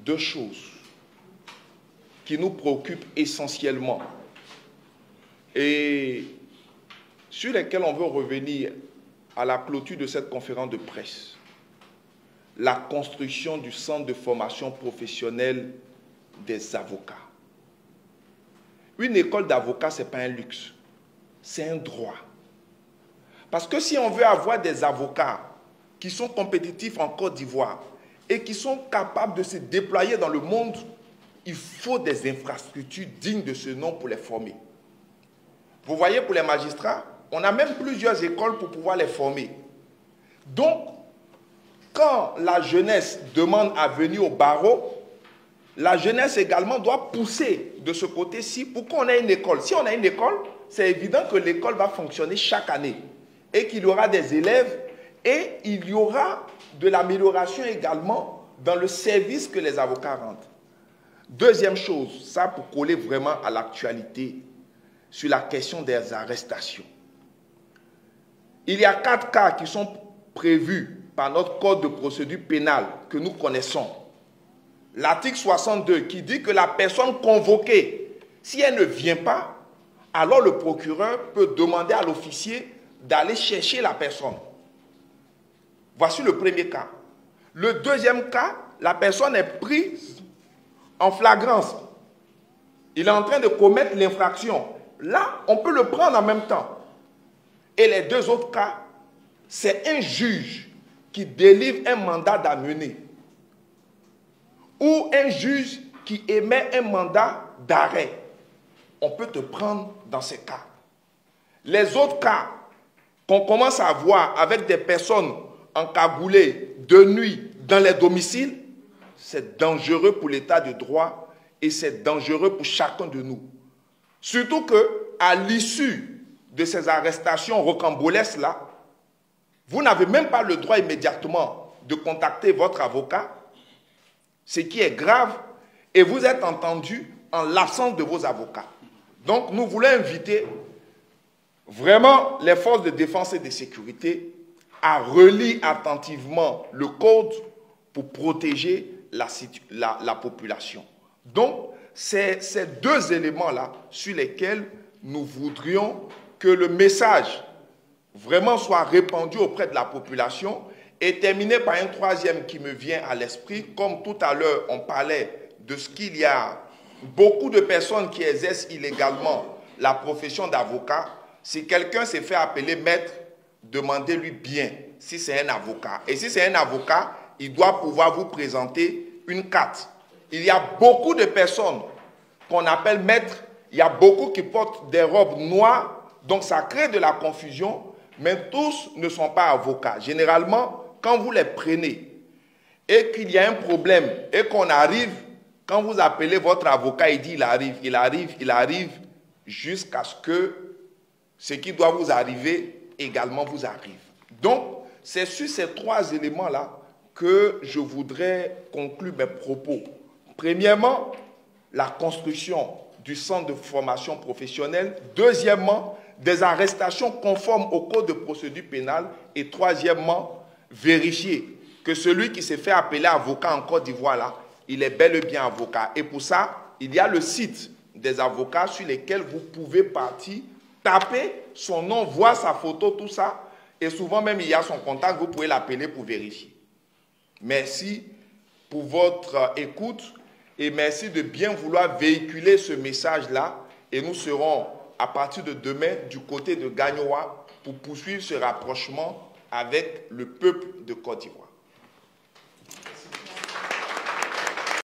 deux choses qui nous préoccupent essentiellement et sur lesquelles on veut revenir à la clôture de cette conférence de presse. La construction du centre de formation professionnelle des avocats. Une école d'avocats, ce n'est pas un luxe, c'est un droit. Parce que si on veut avoir des avocats qui sont compétitifs en Côte d'Ivoire et qui sont capables de se déployer dans le monde, il faut des infrastructures dignes de ce nom pour les former. Vous voyez, pour les magistrats, on a même plusieurs écoles pour pouvoir les former. Donc, quand la jeunesse demande à venir au barreau, la jeunesse également doit pousser de ce côté-ci pour qu'on ait une école. Si on a une école, c'est évident que l'école va fonctionner chaque année et qu'il y aura des élèves et il y aura de l'amélioration également dans le service que les avocats rendent. Deuxième chose, ça pour coller vraiment à l'actualité, sur la question des arrestations. Il y a 4 cas qui sont prévus par notre code de procédure pénale que nous connaissons. L'article 62 qui dit que la personne convoquée, si elle ne vient pas, alors le procureur peut demander à l'officier d'aller chercher la personne. Voici le premier cas. Le deuxième cas, la personne est prise en flagrance. Il est en train de commettre l'infraction. Là, on peut le prendre en même temps. Et les deux autres cas, c'est un juge qui délivre un mandat d'amener ou un juge qui émet un mandat d'arrêt. On peut te prendre dans ces cas. Les autres cas qu'on commence à voir avec des personnes encagoulées de nuit dans les domiciles, c'est dangereux pour l'état de droit et c'est dangereux pour chacun de nous. Surtout qu'à l'issue de ces arrestations rocambolesques-là, vous n'avez même pas le droit immédiatement de contacter votre avocat, ce qui est grave, et vous êtes entendu en l'absence de vos avocats. Donc nous voulons inviter vraiment les forces de défense et de sécurité à relire attentivement le code pour protéger la population. Donc c'est ces deux éléments-là sur lesquels nous voudrions que le message vraiment soit répandu auprès de la population et terminer par un troisième qui me vient à l'esprit. Comme tout à l'heure, on parlait de ce qu'il y a beaucoup de personnes qui exercent illégalement la profession d'avocat. Si quelqu'un s'est fait appeler maître, demandez-lui bien si c'est un avocat. Et si c'est un avocat, il doit pouvoir vous présenter une carte. Il y a beaucoup de personnes qu'on appelle maîtres. Il y a beaucoup qui portent des robes noires. Donc ça crée de la confusion. Mais tous ne sont pas avocats. Généralement, quand vous les prenez et qu'il y a un problème et qu'on arrive, quand vous appelez votre avocat, il dit il arrive, jusqu'à ce que ce qui doit vous arriver également vous arrive. Donc, c'est sur ces trois éléments-là que je voudrais conclure mes propos. Premièrement, la construction du centre de formation professionnelle. Deuxièmement, des arrestations conformes au code de procédure pénale. Et troisièmement, vérifier que celui qui s'est fait appeler avocat en Côte d'Ivoire, là, il est bel et bien avocat. Et pour ça, il y a le site des avocats sur lesquels vous pouvez partir, taper son nom, voir sa photo, tout ça. Et souvent même, il y a son contact, vous pouvez l'appeler pour vérifier. Merci pour votre écoute et merci de bien vouloir véhiculer ce message-là. Et nous serons, à partir de demain, du côté de Gagnoa pour poursuivre ce rapprochement avec le peuple de Côte d'Ivoire.